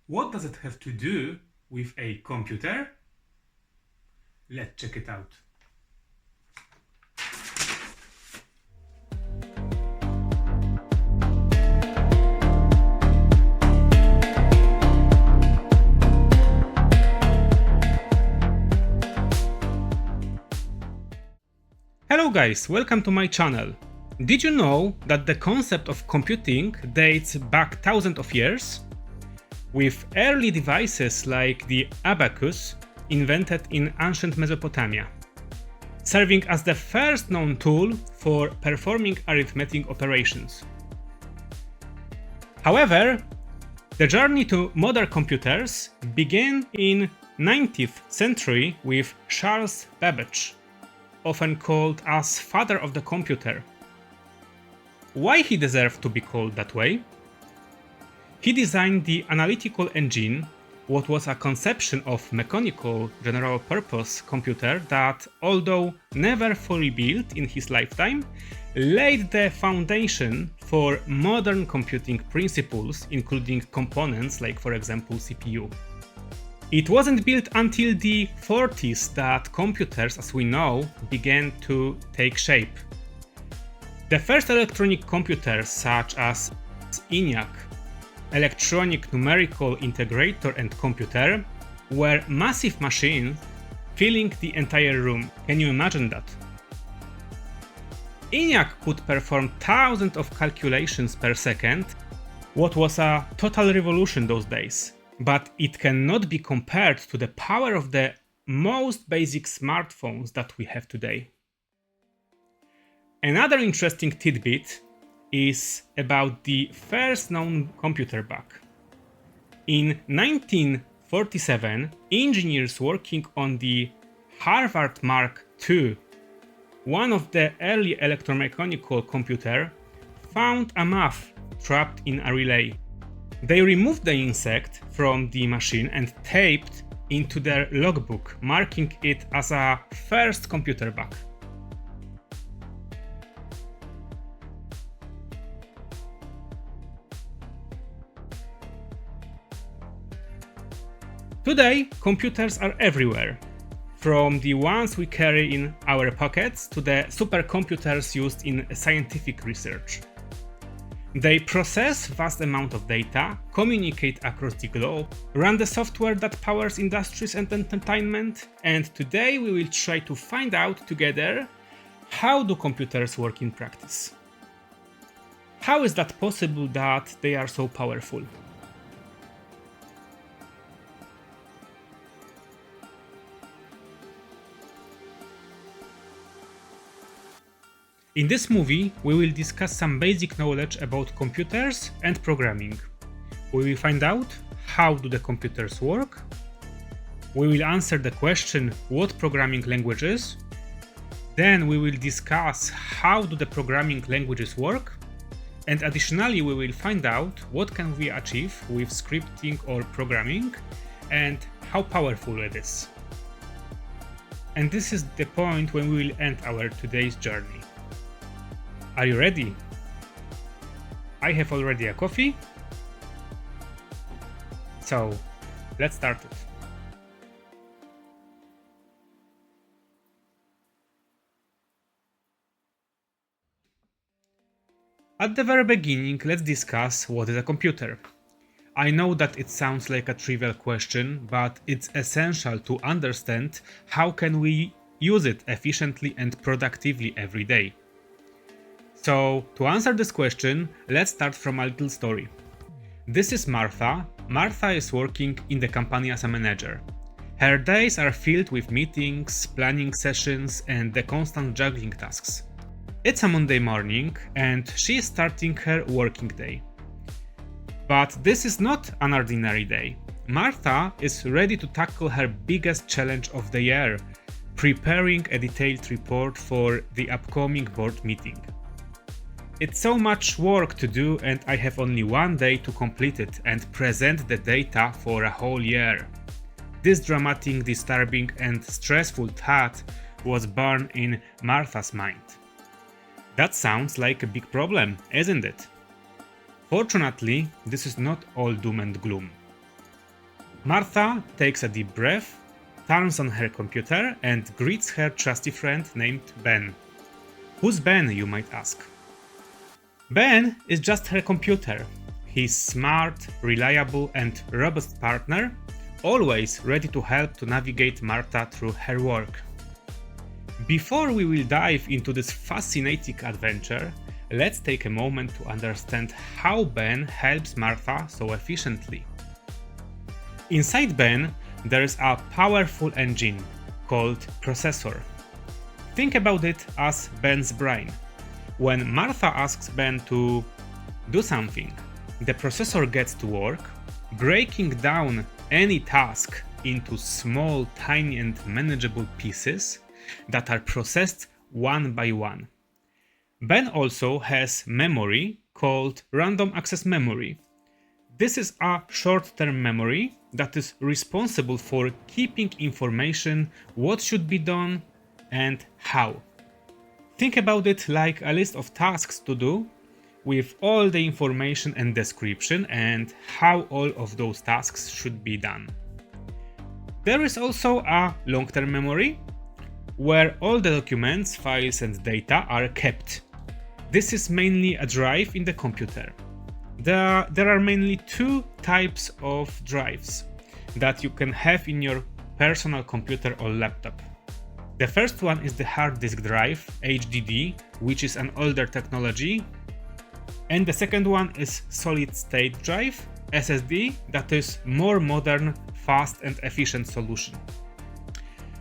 What does it have to do with a computer? Let's check it out. Hello guys, welcome to my channel. Did you know that the concept of computing dates back thousands of years? With early devices like the abacus invented in ancient Mesopotamia, serving as the first known tool for performing arithmetic operations. However, the journey to modern computers began in 19th century with Charles Babbage, often called as father of the computer. Why he deserved to be called that way? He designed the analytical engine, what was a conception of mechanical general-purpose computer that, although never fully built in his lifetime, laid the foundation for modern computing principles, including components like, for example, CPU. It wasn't built until the 40s that computers, as we know, began to take shape. The first electronic computers, such as ENIAC, electronic numerical integrator and computer, were massive machines filling the entire room. Can you imagine that? ENIAC could perform thousands of calculations per second, what was a total revolution those days. But it cannot be compared to the power of the most basic smartphones that we have today. Another interesting tidbit is about the first known computer bug. In 1947, engineers working on the Harvard Mark II, one of the early electromechanical computers, found a moth trapped in a relay. They removed the insect from the machine and taped into their logbook, marking it as a first computer bug. Today, computers are everywhere, from the ones we carry in our pockets to the supercomputers used in scientific research. They process vast amounts of data, communicate across the globe, run the software that powers industries and entertainment, and today we will try to find out together how do computers work in practice. How is that possible that they are so powerful? In this movie, we will discuss some basic knowledge about computers and programming. We will find out how do the computers work. We will answer the question what programming language is. Then we will discuss how do the programming languages work. And additionally, we will find out what can we achieve with scripting or programming and how powerful it is. And this is the point when we will end our today's journey. Are you ready? I have already a coffee. So, let's start it. At the very beginning, let's discuss what is a computer. I know that it sounds like a trivial question, but it's essential to understand how can we use it efficiently and productively every day. So, to answer this question, let's start from a little story. This is Martha. Martha is working in the company as a manager. Her days are filled with meetings, planning sessions, and the constant juggling tasks. It's a Monday morning, and she is starting her working day. But this is not an ordinary day. Martha is ready to tackle her biggest challenge of the year, preparing a detailed report for the upcoming board meeting. It's so much work to do and I have only one day to complete it and present the data for a whole year. This dramatic, disturbing and stressful thought was born in Martha's mind. That sounds like a big problem, isn't it? Fortunately, this is not all doom and gloom. Martha takes a deep breath, turns on her computer and greets her trusty friend named Ben. Who's Ben, you might ask? Ben is just her computer. His smart, reliable and robust partner, always ready to help to navigate Martha through her work. Before we will dive into this fascinating adventure, let's take a moment to understand how Ben helps Martha so efficiently. Inside Ben, there is a powerful engine called processor. Think about it as Ben's brain. When Martha asks Ben to do something, the processor gets to work, breaking down any task into small, tiny and manageable pieces that are processed one by one. Ben also has memory called random access memory. This is a short-term memory that is responsible for keeping information what should be done and how. Think about it like a list of tasks to do with all the information and description and how all of those tasks should be done. There is also a long-term memory where all the documents, files and data are kept. This is mainly a drive in the computer. There are mainly two types of drives that you can have in your personal computer or laptop. The first one is the hard disk drive, HDD, which is an older technology. And the second one is solid state drive, SSD, that is more modern, fast and efficient solution.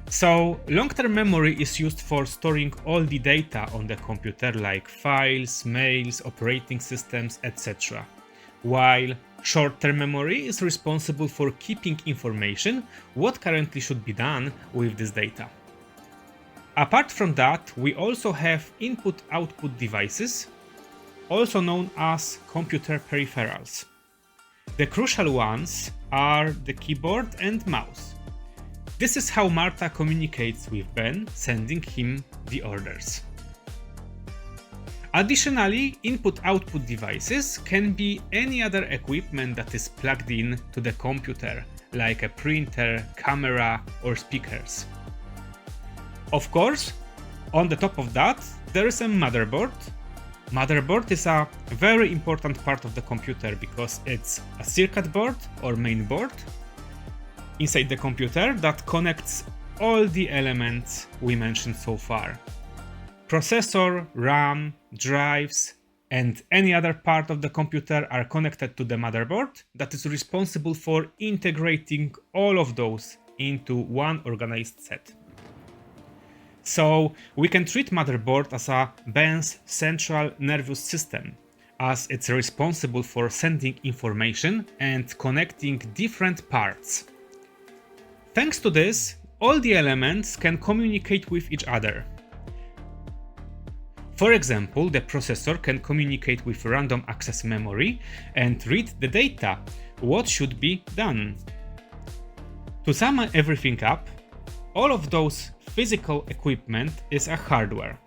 So long-term memory is used for storing all the data on the computer like files, mails, operating systems, etc. While short-term memory is responsible for keeping information what currently should be done with this data. Apart from that, we also have input-output devices, also known as computer peripherals. The crucial ones are the keyboard and mouse. This is how Martha communicates with Ben, sending him the orders. Additionally, input-output devices can be any other equipment that is plugged in to the computer, like a printer, camera, or speakers. Of course, on the top of that, there is a motherboard. Motherboard is a very important part of the computer because it's a circuit board or main board inside the computer that connects all the elements we mentioned so far. Processor, RAM, drives, and any other part of the computer are connected to the motherboard that is responsible for integrating all of those into one organized set. So we can treat motherboard as a Ben's central nervous system, as it's responsible for sending information and connecting different parts. Thanks to this, all the elements can communicate with each other. For example, the processor can communicate with random access memory and read the data, what should be done. To sum everything up, all of those physical equipment is a hardware,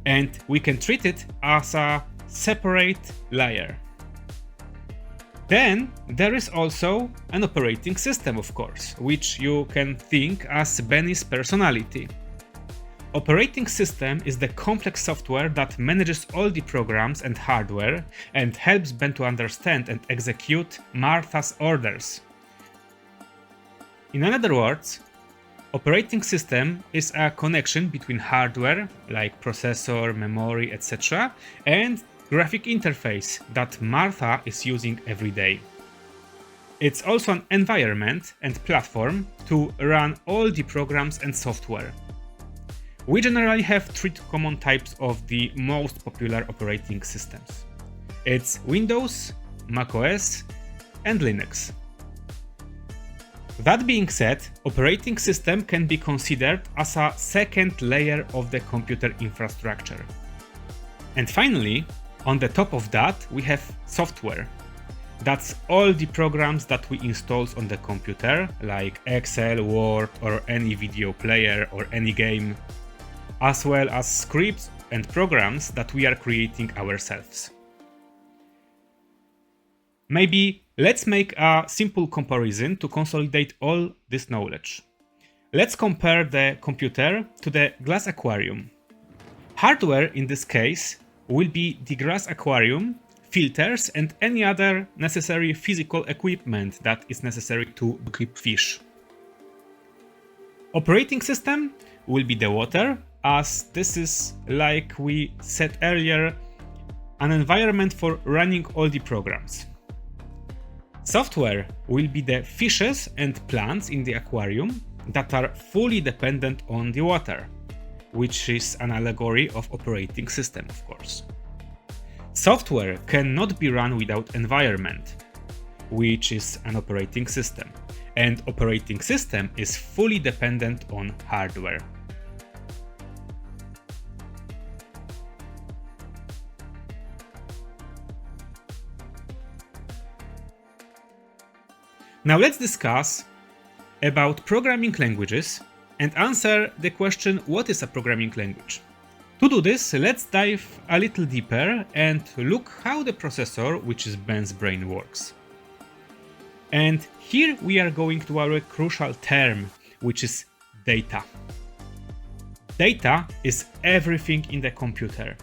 and we can treat it as a separate layer. Then there is also an operating system, of course, which you can think as Ben's personality. Operating system is the complex software that manages all the programs and hardware and helps Ben to understand and execute Martha's orders. In other words, operating system is a connection between hardware, like processor, memory, etc., and graphic interface that Martha is using every day. It's also an environment and platform to run all the programs and software. We generally have three common types of the most popular operating systems. It's Windows, macOS, and Linux. That being said, operating system can be considered as a second layer of the computer infrastructure. And finally, on the top of that, we have software. That's all the programs that we install on the computer, like Excel, Word, or any video player or any game, as well as scripts and programs that we are creating ourselves. Maybe Let's make a simple comparison to consolidate all this knowledge. Let's compare the computer to the glass aquarium. Hardware in this case will be the glass aquarium, filters, and any other necessary physical equipment that is necessary to keep fish. Operating system will be the water, as this is, like we said earlier, an environment for running all the programs. Software will be the fishes and plants in the aquarium that are fully dependent on the water, which is an allegory of operating system, of course. Software cannot be run without environment, which is an operating system, and operating system is fully dependent on hardware. Now let's discuss about programming languages and answer the question, what is a programming language? To do this, let's dive a little deeper and look how the processor, which is Ben's brain, works. And here we are going to our crucial term, which is data. Data is everything in the computer.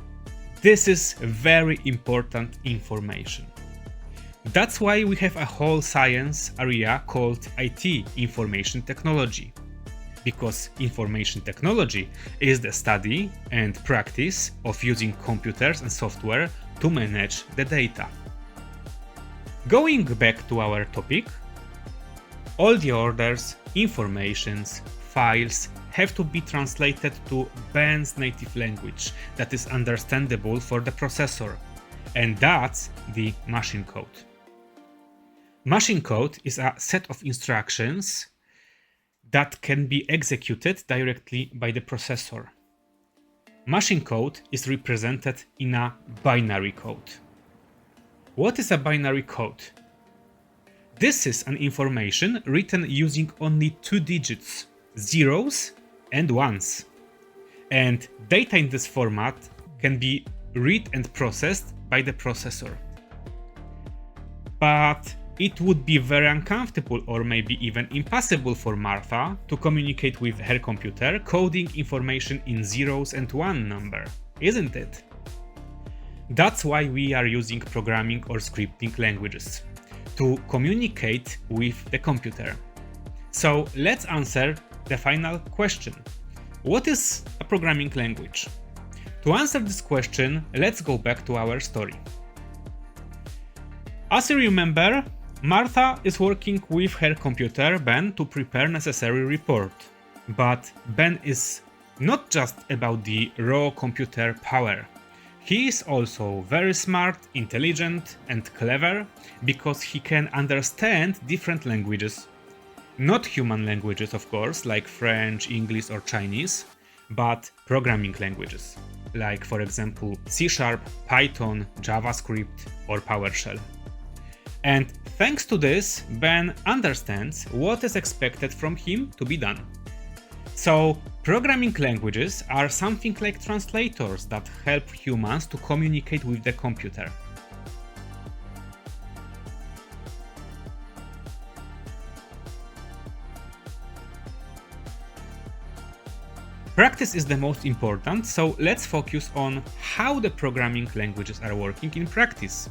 This is very important information. That's why we have a whole science area called IT, information technology. Because information technology is the study and practice of using computers and software to manage the data. Going back to our topic, all the orders, informations, files have to be translated to Ben's native language that is understandable for the processor, and that's the machine code. Machine code is a set of instructions that can be executed directly by the processor. Machine code is represented in a binary code. What is a binary code? This is an information written using only 2 digits, zeros and ones. And data in this format can be read and processed by the processor. But it would be very uncomfortable or maybe even impossible for Martha to communicate with her computer coding information in zeros and one number, isn't it? That's why we are using programming or scripting languages, to communicate with the computer. So let's answer the final question. What is a programming language? To answer this question, let's go back to our story. As you remember, Martha is working with her computer Ben to prepare necessary report. But Ben is not just about the raw computer power. He is also very smart, intelligent and clever because he can understand different languages. Not human languages, of course, like French, English or Chinese, but programming languages, like for example C#, Python, JavaScript or PowerShell. And thanks to this, Ben understands what is expected from him to be done. So, programming languages are something like translators that help humans to communicate with the computer. Practice is the most important, so let's focus on how the programming languages are working in practice.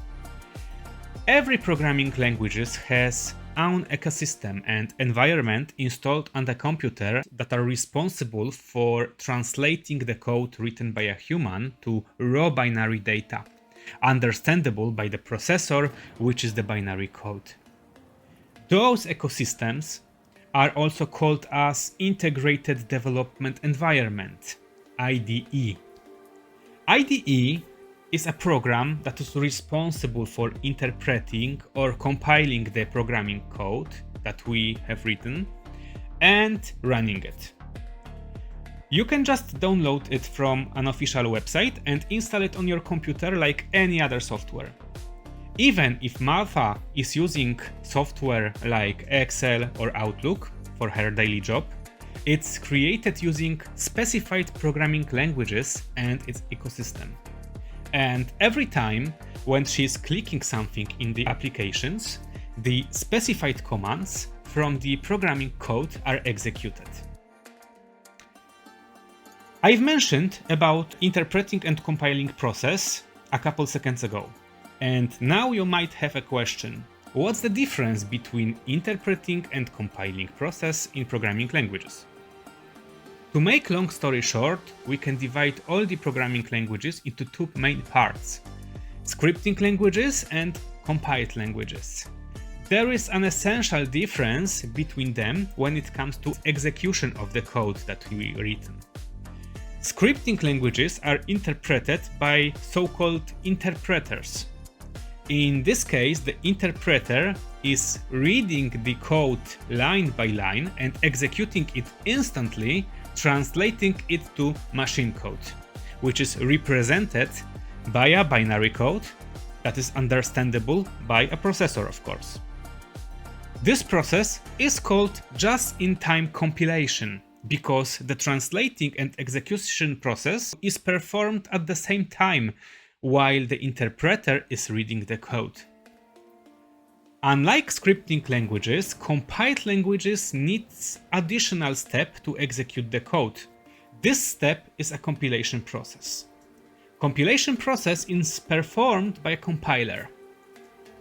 Every programming language has own ecosystem and environment installed on the computer that are responsible for translating the code written by a human to raw binary data, understandable by the processor, which is the binary code. Those ecosystems are also called as Integrated Development Environment, IDE. IDE is a program that is responsible for interpreting or compiling the programming code that we have written and running it. You can just download it from an official website and install it on your computer like any other software. Even if Martha is using software like Excel or Outlook for her daily job, it's created using specified programming languages and its ecosystem. And every time when she's clicking something in the applications, the specified commands from the programming code are executed. I've mentioned about interpreting and compiling process a couple seconds ago. And now you might have a question. What's the difference between interpreting and compiling process in programming languages? To make long story short, we can divide all the programming languages into two main parts: scripting languages and compiled languages. There is an essential difference between them when it comes to execution of the code that we written. Scripting languages are interpreted by so-called interpreters. In this case, the interpreter is reading the code line by line and executing it instantly, translating it to machine code, which is represented by a binary code that is understandable by a processor, of course. This process is called just-in-time compilation because the translating and execution process is performed at the same time while the interpreter is reading the code. Unlike scripting languages, compiled languages need additional step to execute the code. This step is a compilation process. Compilation process is performed by a compiler.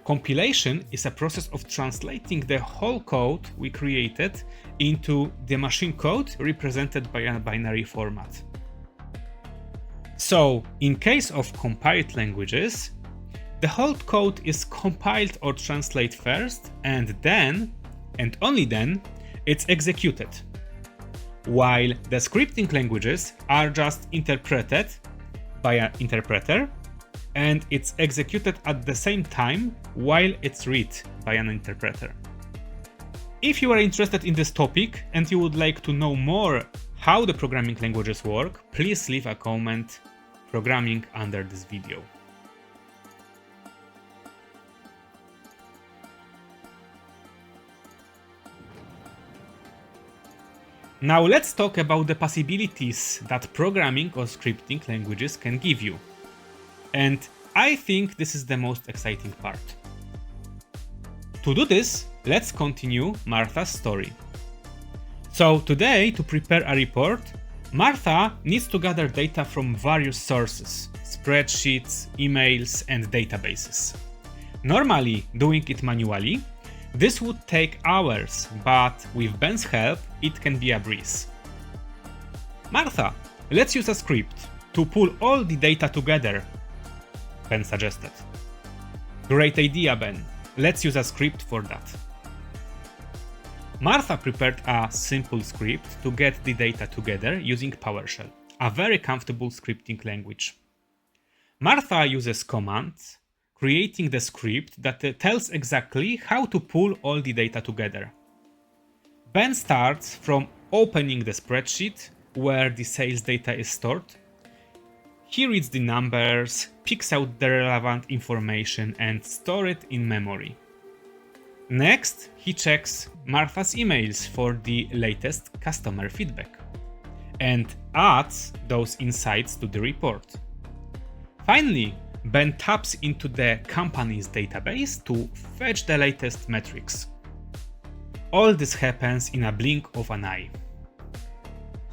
Compilation is a process of translating the whole code we created into the machine code represented by a binary format. So, in case of compiled languages, the whole code is compiled or translated first, and then, and only then, it's executed. While the scripting languages are just interpreted by an interpreter, and it's executed at the same time while it's read by an interpreter. If you are interested in this topic and you would like to know more how the programming languages work, please leave a comment programming under this video. Now let's talk about the possibilities that programming or scripting languages can give you. And I think this is the most exciting part. To do this, let's continue Martha's story. So today, to prepare a report, Martha needs to gather data from various sources: spreadsheets, emails, and databases. Normally, doing it manually, this would take hours, but with Ben's help, it can be a breeze. Martha, let's use a script to pull all the data together, Ben suggested. Great idea, Ben. Let's use a script for that. Martha prepared a simple script to get the data together using PowerShell, a very comfortable scripting language. Martha uses commands, creating the script that tells exactly how to pull all the data together. Ben starts from opening the spreadsheet where the sales data is stored. He reads the numbers, picks out the relevant information and stores it in memory. Next, he checks Martha's emails for the latest customer feedback and adds those insights to the report. Finally, Ben taps into the company's database to fetch the latest metrics. All this happens in a blink of an eye.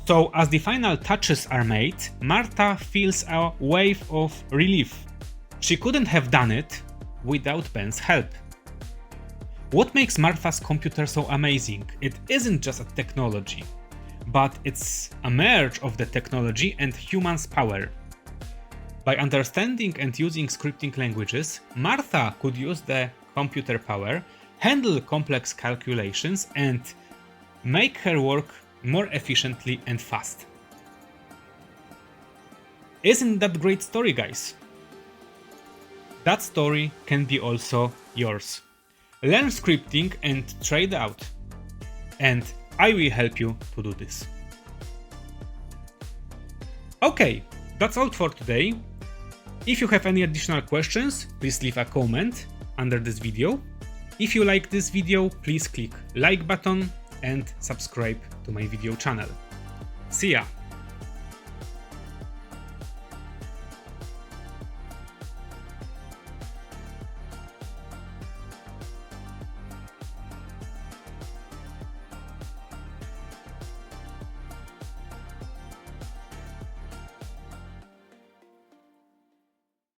So, as the final touches are made, Martha feels a wave of relief. She couldn't have done it without Ben's help. What makes Martha's computer so amazing? It isn't just a technology, but it's a merge of the technology and human's power. By understanding and using scripting languages, Martha could use the computer power, handle complex calculations, and make her work more efficiently and fast. Isn't that a great story, guys? That story can be also yours. Learn scripting and try it out. And I will help you to do this. Okay, that's all for today. If you have any additional questions, please leave a comment under this video. If you like this video, please click like button and subscribe to my video channel. See ya!